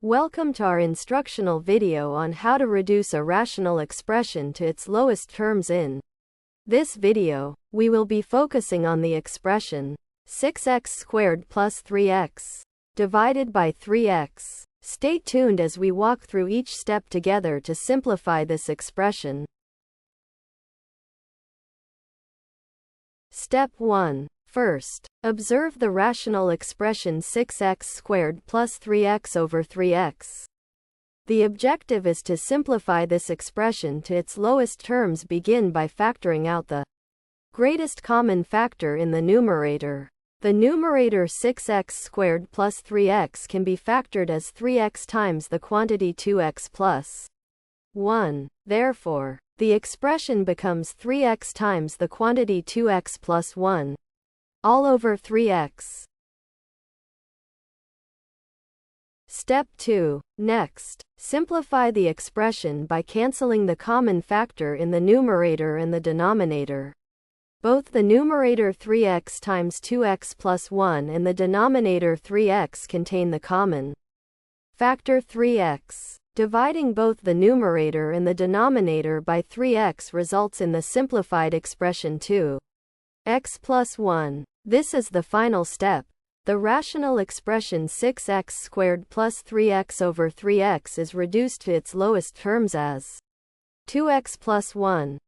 Welcome to our instructional video on how to reduce a rational expression to its lowest terms in this video. We will be focusing on the expression 6x squared plus 3x divided by 3x. Stay tuned as we walk through each step together to simplify this expression. Step 1. First, observe the rational expression 6x squared plus 3x over 3x. The objective is to simplify this expression to its lowest terms. Begin by factoring out the greatest common factor in the numerator. The numerator 6x squared plus 3x can be factored as 3x times the quantity 2x plus 1. Therefore, the expression becomes 3x times the quantity 2x plus 1, all over 3x. Step 2. Next, simplify the expression by canceling the common factor in the numerator and the denominator. Both the numerator 3x times 2x plus 1 and the denominator 3x contain the common factor 3x. Dividing both the numerator and the denominator by 3x results in the simplified expression 2x plus 1. This is the final step. The rational expression 6x squared plus 3x over 3x is reduced to its lowest terms as 2x plus 1.